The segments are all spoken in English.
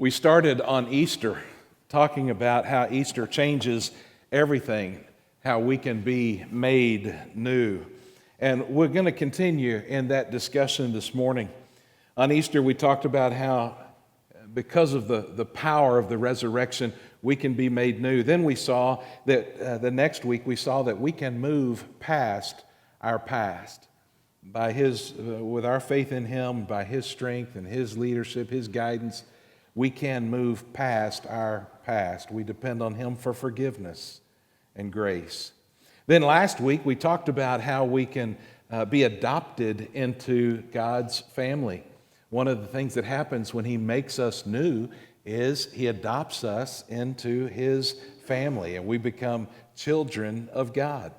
We started on Easter talking about how Easter changes everything, how we can be made new. And we're going to continue in that discussion this morning. On Easter, we talked about how because of the power of the resurrection, we can be made new. Then we saw that the next week, we saw that we can move past our past. With our faith in Him, by His strength and His leadership, His guidance, we can move past our past. We depend on Him for forgiveness and grace. Then last week, we talked about how we can be adopted into God's family. One of the things that happens when He makes us new is He adopts us into His family, and we become children of God.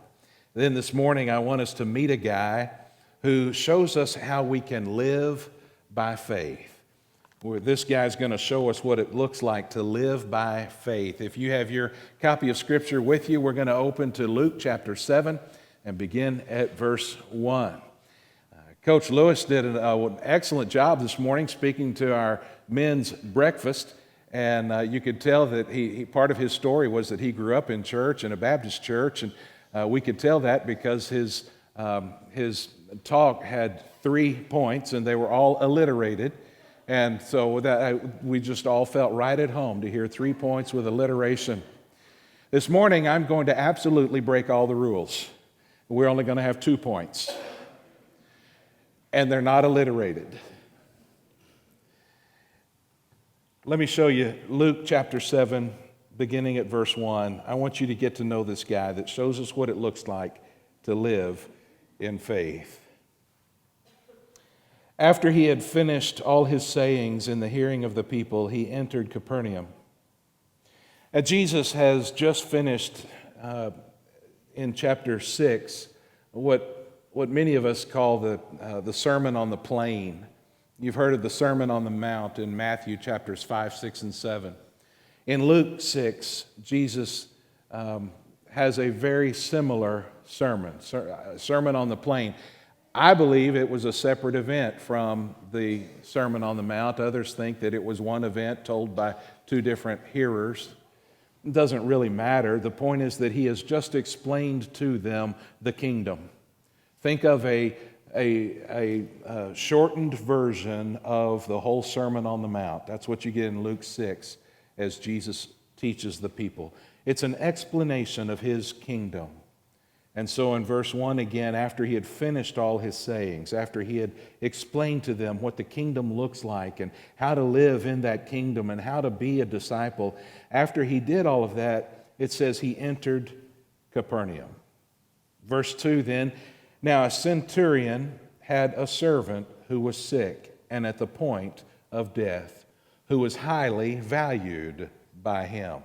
Then this morning, I want us to meet a guy who shows us how we can live by faith. This guy's going to show us what it looks like to live by faith. If you have your copy of Scripture with you, we're going to open to Luke chapter 7 and begin at verse 1. Coach Lewis did an excellent job this morning speaking to our men's breakfast, and you could tell that part of his story was that he grew up in church, in a Baptist church, and we could tell that because his talk had 3 points, and they were all alliterated. And so we just all felt right at home to hear 3 points with alliteration. This morning, I'm going to absolutely break all the rules. We're only going to have 2 points. And they're not alliterated. Let me show you Luke chapter 7, beginning at verse 1. I want you to get to know this guy that shows us what it looks like to live in faith. After he had finished all his sayings in the hearing of the people, he entered Capernaum. Jesus has just finished in chapter 6 what many of us call the Sermon on the Plain. You've heard of the Sermon on the Mount in Matthew chapters 5, 6, and 7. In Luke 6, Jesus has a very similar sermon on the Plain. I believe it was a separate event from the Sermon on the Mount. Others think that it was one event told by 2 different hearers. It doesn't really matter. The point is that he has just explained to them the kingdom. Think of a shortened version of the whole Sermon on the Mount. That's what you get in Luke 6 as Jesus teaches the people. It's an explanation of his kingdom. And so in verse 1 again, after he had finished all his sayings, after he had explained to them what the kingdom looks like and how to live in that kingdom and how to be a disciple, after he did all of that, it says he entered Capernaum. Verse 2 then, now a centurion had a servant who was sick and at the point of death, who was highly valued by him.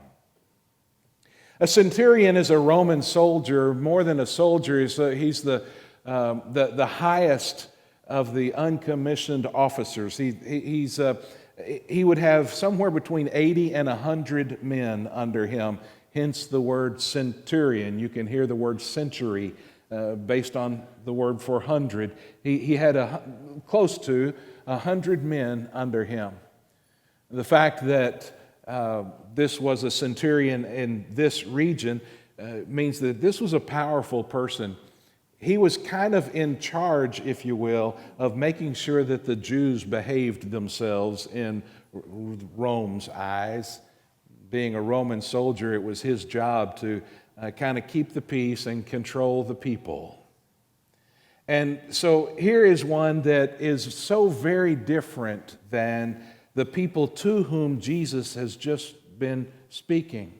A centurion is a Roman soldier. More than a soldier, he's the highest of the uncommissioned officers. He would have somewhere between 80 and 100 men under him, hence the word centurion. You can hear the word century based on the word for 100. He had close to 100 men under him. The fact that this was a centurion in this region means that this was a powerful person. He was kind of in charge, if you will, of making sure that the Jews behaved themselves in Rome's eyes. Being a Roman soldier, it was his job to kind of keep the peace and control the people. And so here is one that is so very different than the people to whom Jesus has just been speaking.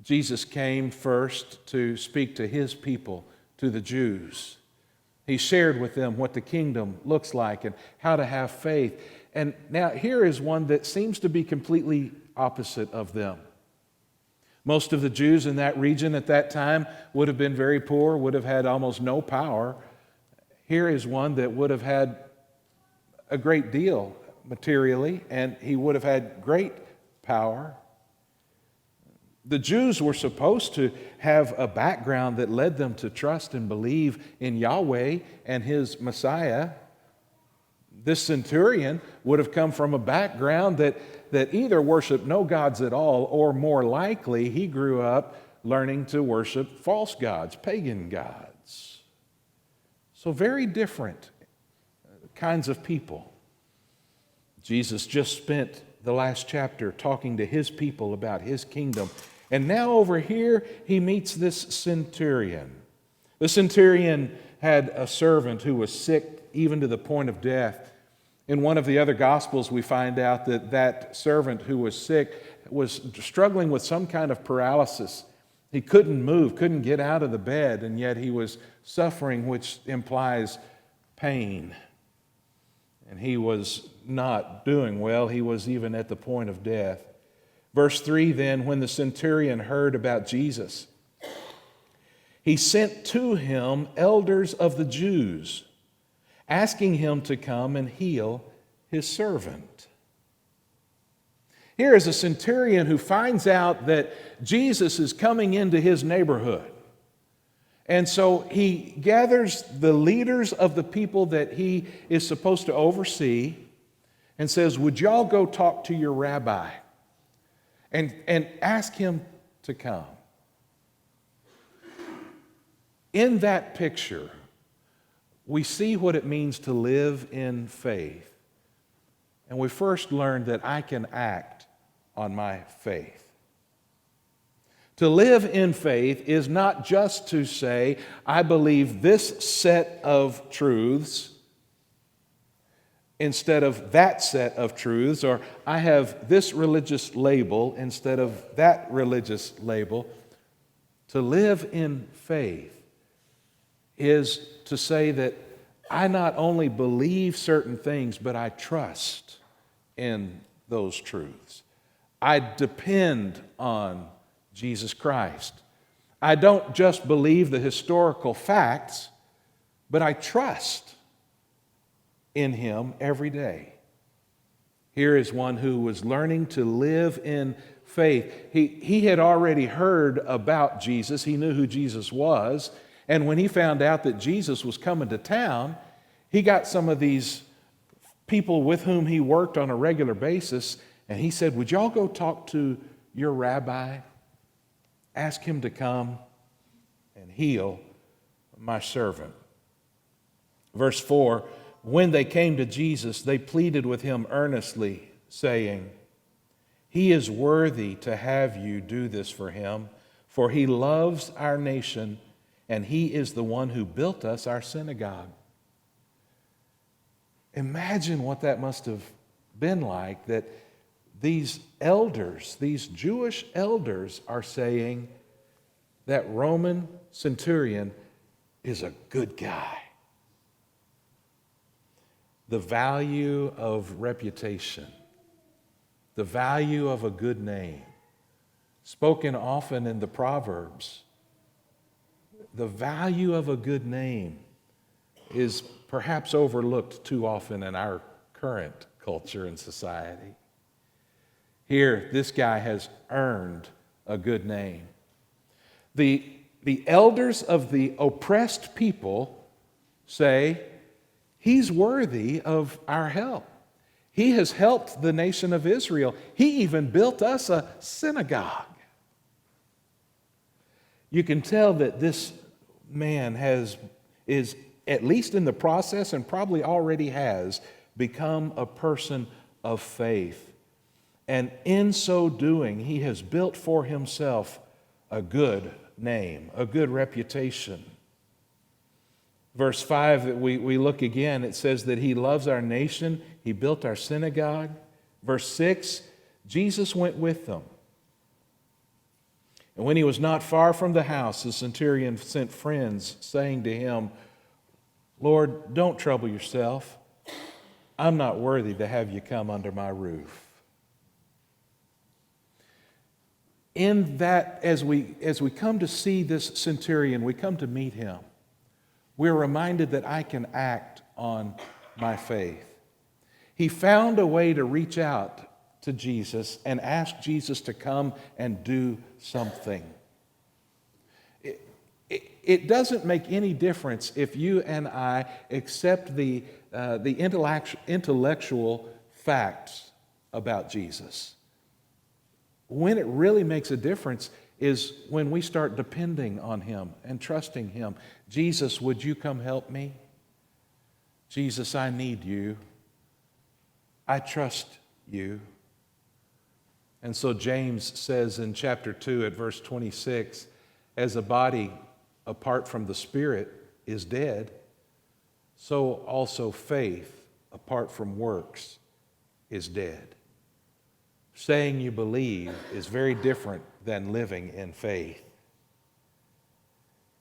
Jesus came first to speak to his people, to the Jews. He shared with them what the kingdom looks like and how to have faith. And now here is one that seems to be completely opposite of them. Most of the Jews in that region at that time would have been very poor, would have had almost no power. Here is one that would have had a great deal materially, and he would have had great power. The Jews were supposed to have a background that led them to trust and believe in Yahweh and His Messiah. This centurion would have come from a background that either worshiped no gods at all, or more likely, he grew up learning to worship false gods, pagan gods. So very different kinds of people. Jesus just spent the last chapter talking to his people about his kingdom. And now over here, he meets this centurion. The centurion had a servant who was sick even to the point of death. In one of the other Gospels, we find out that that servant who was sick was struggling with some kind of paralysis. He couldn't move, couldn't get out of the bed, and yet he was suffering, which implies pain. And he was not doing well. He was even at the point of death. Verse 3 then, when the centurion heard about Jesus, he sent to him elders of the Jews, asking him to come and heal his servant. Here is a centurion who finds out that Jesus is coming into his neighborhood. And so he gathers the leaders of the people that he is supposed to oversee and says, would y'all go talk to your rabbi and ask him to come? In that picture, we see what it means to live in faith. And we first learned that I can act on my faith. To live in faith is not just to say, I believe this set of truths instead of that set of truths, or I have this religious label instead of that religious label. To live in faith is to say that I not only believe certain things, but I trust in those truths. I depend on Jesus Christ. I don't just believe the historical facts, but I trust in him every day. Here is one who was learning to live in faith. He had already heard about Jesus. He knew who Jesus was. And when he found out that Jesus was coming to town, he got some of these people with whom he worked on a regular basis, and he said, would y'all go talk to your rabbi? Ask him to come and heal my servant. Verse 4, when they came to Jesus, they pleaded with him earnestly, saying, he is worthy to have you do this for him, for he loves our nation, and he is the one who built us our synagogue. Imagine what that must have been like, that these elders, these Jewish elders, are saying that Roman centurion is a good guy. The value of reputation, the value of a good name, spoken often in the Proverbs. The value of a good name is perhaps overlooked too often in our current culture and society. Here, this guy has earned a good name. The elders of the oppressed people say, he's worthy of our help. He has helped the nation of Israel. He even built us a synagogue. You can tell that this man is at least in the process, and probably already has, become a person of faith. And in so doing, he has built for himself a good name, a good reputation. Verse 5, we look again, it says that he loves our nation, he built our synagogue. Verse 6, Jesus went with them. And when he was not far from the house, the centurion sent friends, saying to him, Lord, don't trouble yourself. I'm not worthy to have you come under my roof. In that, as we come to see this centurion, we come to meet him, we're reminded that I can act on my faith. He found a way to reach out to Jesus and ask Jesus to come and do something. It doesn't make any difference if you and I accept the intellectual facts about Jesus. When it really makes a difference is when we start depending on Him and trusting Him. Jesus, would you come help me? Jesus, I need you. I trust you. And so James says in chapter 2 at verse 26, as a body apart from the Spirit is dead, so also faith apart from works is dead. Saying you believe is very different than living in faith.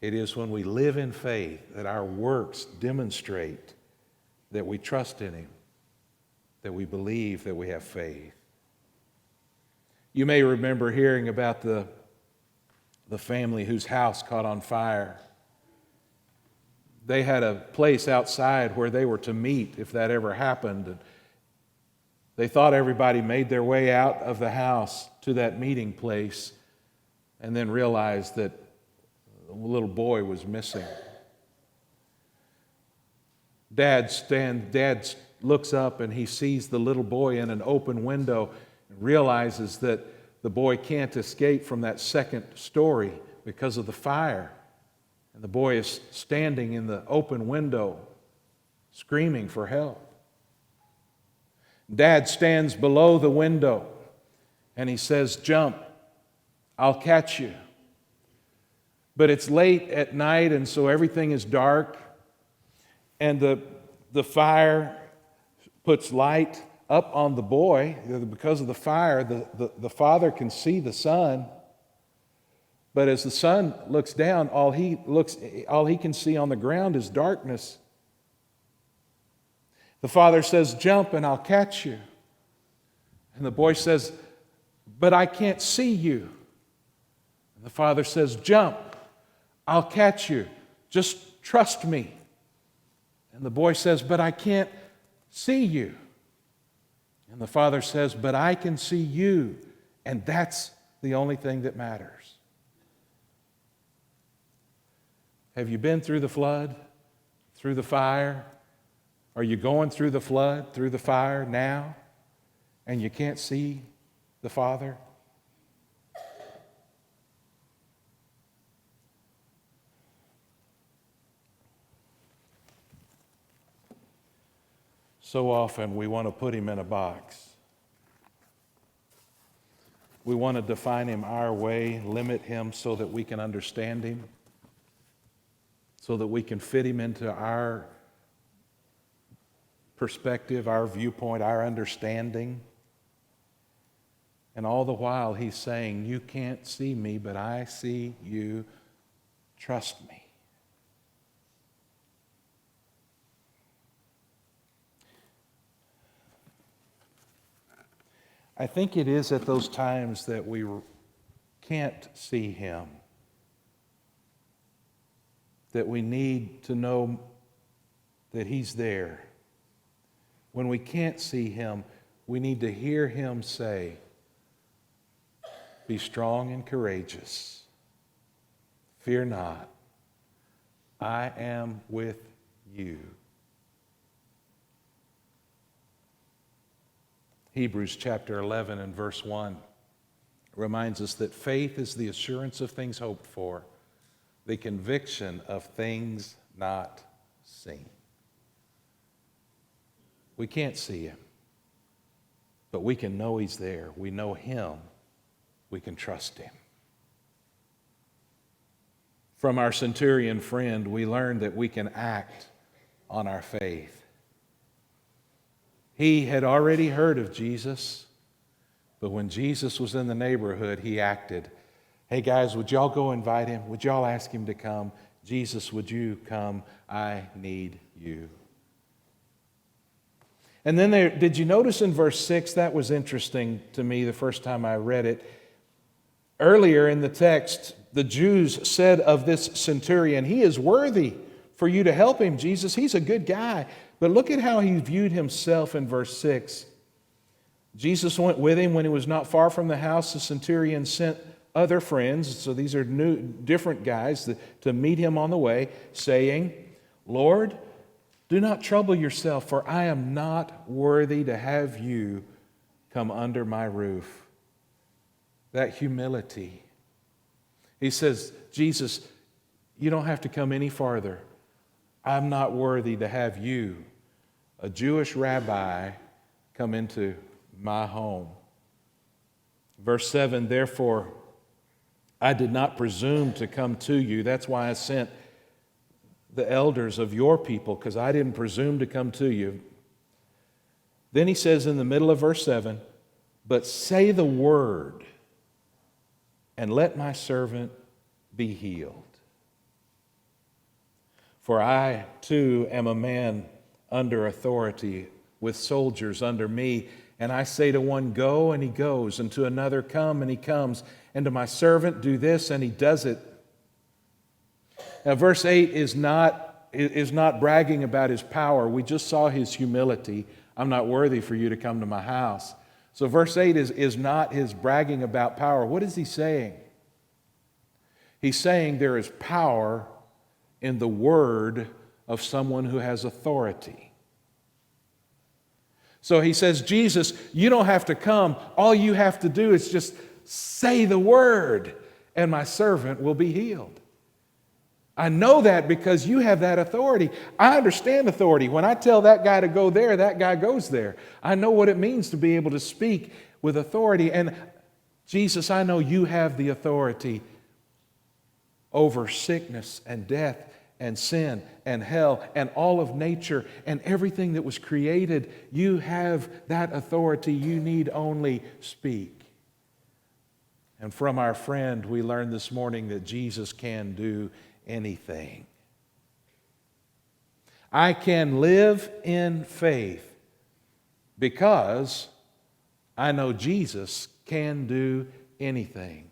It is when we live in faith that our works demonstrate that we trust in Him, that we believe, that we have faith. You may remember hearing about the family whose house caught on fire. They had a place outside where they were to meet if that ever happened. And they thought everybody made their way out of the house to that meeting place and then realized that a little boy was missing. Dad looks up and he sees the little boy in an open window and realizes that the boy can't escape from that second story because of the fire. And the boy is standing in the open window, screaming for help. Dad stands below the window and he says, "Jump, I'll catch you." But it's late at night and so everything is dark, and the fire puts light up on the boy. Because of the fire, the father can see the son. But as the son looks down, all he can see on the ground is darkness. The father says, "Jump and I'll catch you." And the boy says, "But I can't see you." And the father says, "Jump, I'll catch you. Just trust me." And the boy says, "But I can't see you." And the father says, "But I can see you, and that's the only thing that matters." Have you been through the flood, through the fire? Are you going through the flood, through the fire now, and you can't see the Father? So often we want to put Him in a box. We want to define Him our way, limit Him so that we can understand Him, so that we can fit Him into our perspective, our viewpoint, our understanding. And all the while He's saying, "You can't see me, but I see you. Trust me." I think it is at those times that we can't see Him that we need to know that He's there. When we can't see Him, we need to hear Him say, "Be strong and courageous. Fear not. I am with you." Hebrews chapter 11 and verse 1 reminds us that faith is the assurance of things hoped for, the conviction of things not seen. We can't see Him, but we can know He's there. We know Him. We can trust Him. From our centurion friend, we learned that we can act on our faith. He had already heard of Jesus, but when Jesus was in the neighborhood, he acted. "Hey guys, would y'all go invite Him? Would y'all ask Him to come? Jesus, would you come? I need you." And then did you notice in verse 6, that was interesting to me the first time I read it. Earlier in the text, the Jews said of this centurion, "He is worthy for you to help him, Jesus. He's a good guy." But look at how he viewed himself in verse 6. Jesus went with him. When he was not far from the house, the centurion sent other friends, so these are different guys, to meet him on the way, saying, Lord, do not trouble yourself, for I am not worthy to have you come under my roof. That humility. He says, Jesus, you don't have to come any farther. I'm not worthy to have you, a Jewish rabbi, come into my home. Verse 7, therefore, I did not presume to come to you. That's why I sent the elders of your people, because I didn't presume to come to you. Then he says in the middle of verse 7, but say the word, and let my servant be healed. For I, too, am a man under authority, with soldiers under me. And I say to one, go, and he goes, and to another, come, and he comes, and to my servant, do this, and he does it. Now, verse 8 is not bragging about his power. We just saw his humility. I'm not worthy for you to come to my house. So verse 8 is not his bragging about power. What is he saying? He's saying there is power in the word of someone who has authority. So he says, Jesus, you don't have to come. All you have to do is just say the word, and my servant will be healed. I know that because you have that authority. I understand authority. When I tell that guy to go there, that guy goes there. I know what it means to be able to speak with authority. And Jesus, I know you have the authority over sickness and death and sin and hell and all of nature and everything that was created. You have that authority. You need only speak. And from our friend, we learned this morning that Jesus can do anything. I can live in faith because I know Jesus can do anything.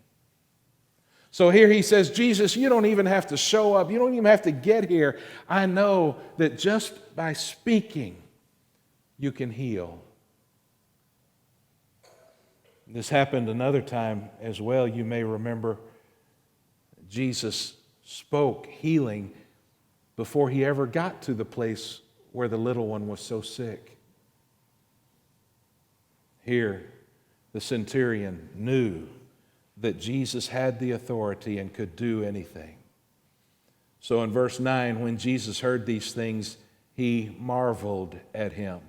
So here he says, Jesus, you don't even have to show up. You don't even have to get here. I know that just by speaking, you can heal. This happened another time as well. You may remember Jesus spoke healing before he ever got to the place where the little one was so sick. Here, the centurion knew that Jesus had the authority and could do anything. So in verse 9, when Jesus heard these things, he marveled at him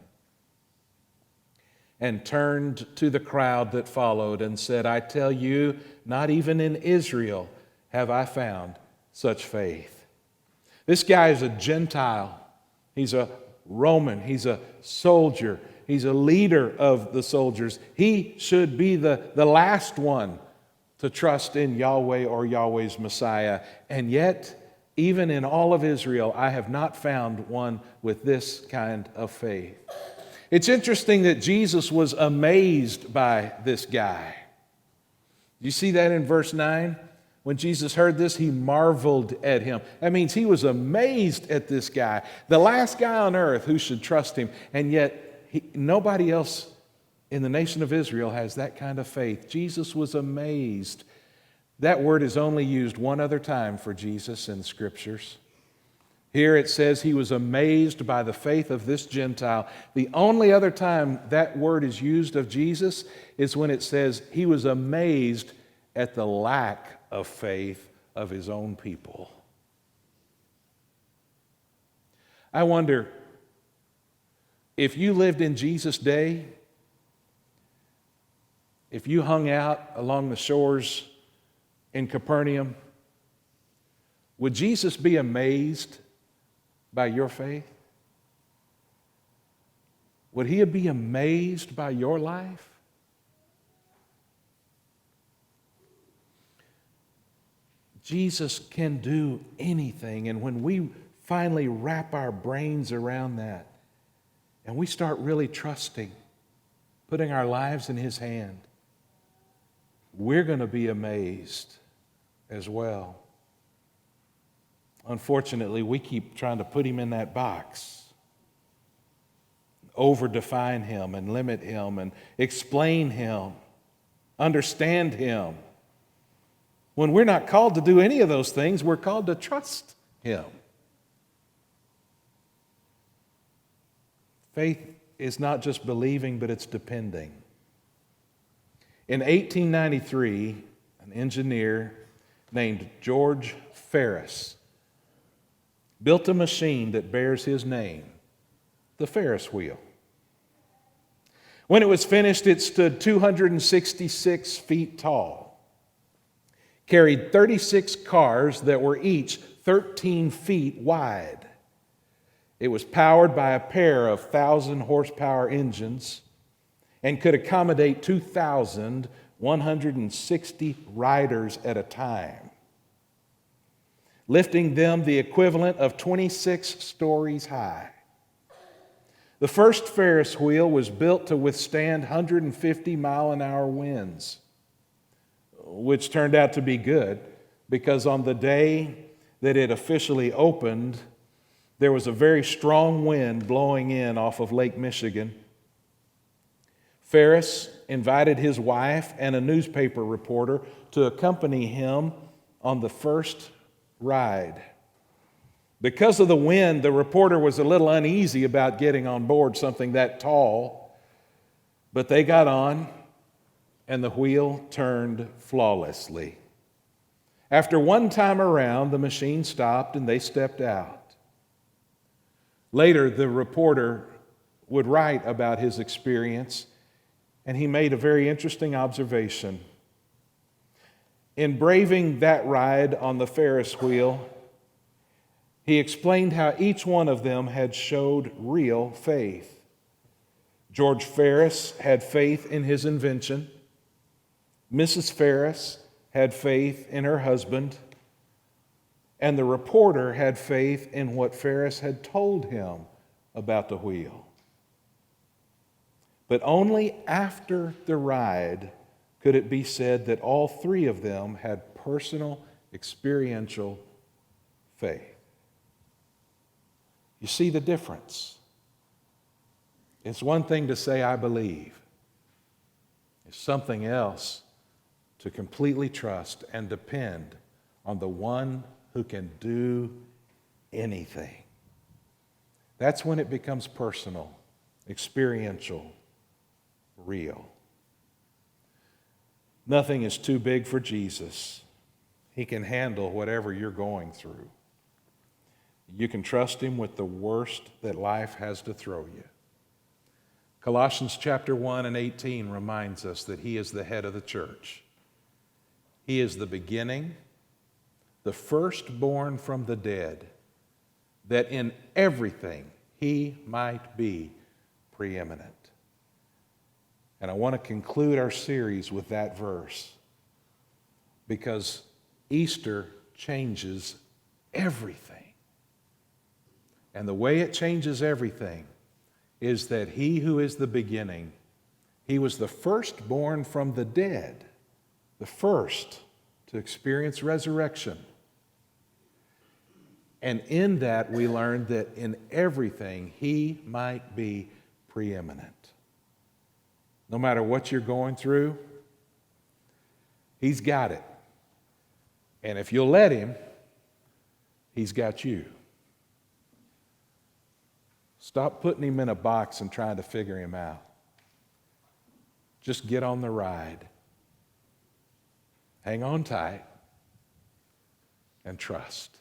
and turned to the crowd that followed and said, I tell you, not even in Israel have I found such faith. This guy is a Gentile. He's a Roman. He's a soldier. He's a leader of the soldiers. He should be the last one to trust in Yahweh or Yahweh's Messiah. And yet, even in all of Israel, I have not found one with this kind of faith. It's interesting that Jesus was amazed by this guy. You see that in verse 9? When Jesus heard this, he marveled at him. That means he was amazed at this guy, the last guy on earth who should trust him. And yet, nobody else in the nation of Israel has that kind of faith. Jesus was amazed. That word is only used one other time for Jesus in the Scriptures. Here it says he was amazed by the faith of this Gentile. The only other time that word is used of Jesus is when it says he was amazed at the lack of faith of his own people. I wonder if you lived in Jesus' day, if you hung out along the shores in Capernaum, would Jesus be amazed by your faith? Would he be amazed by your life? Jesus can do anything, and when we finally wrap our brains around that and we start really trusting, putting our lives in his hand, we're going to be amazed as well. Unfortunately, we keep trying to put him in that box, over-define him and limit him and explain him, understand him. When we're not called to do any of those things, we're called to trust Him. Faith is not just believing, but it's depending. In 1893, an engineer named George Ferris built a machine that bears his name, the Ferris wheel. When it was finished, it stood 266 feet tall, carried 36 cars that were each 13 feet wide. It was powered by a pair of 1,000 horsepower engines and could accommodate 2,160 riders at a time, lifting them the equivalent of 26 stories high. The first Ferris wheel was built to withstand 150-mile-an-hour winds, which turned out to be good because on the day that it officially opened, there was a very strong wind blowing in off of Lake Michigan. Ferris invited his wife and a newspaper reporter to accompany him on the first ride. Because of the wind, the reporter was a little uneasy about getting on board something that tall, but they got on, and the wheel turned flawlessly. After one time around, the machine stopped and they stepped out. Later, the reporter would write about his experience, and he made a very interesting observation. In braving that ride on the Ferris wheel, he explained how each one of them had showed real faith. George Ferris had faith in his invention. Mrs. Ferris had faith in her husband. And the reporter had faith in what Ferris had told him about the wheel. But only after the ride could it be said that all three of them had personal, experiential faith. You see the difference? It's one thing to say, I believe. It's something else to completely trust and depend on the one who can do anything. That's when it becomes personal, experiential, real. Nothing is too big for Jesus. He can handle whatever you're going through. You can trust Him with the worst that life has to throw you. Colossians chapter 1 and 18 reminds us that He is the head of the church. He is the beginning, the firstborn from the dead, that in everything He might be preeminent. And I want to conclude our series with that verse because Easter changes everything. And the way it changes everything is that He who is the beginning, He was the firstborn from the dead, the first to experience resurrection. And in that we learned that in everything He might be preeminent. No matter what you're going through, He's got it. And if you'll let Him, He's got you. Stop putting Him in a box and trying to figure Him out. Just get on the ride. Hang on tight and trust.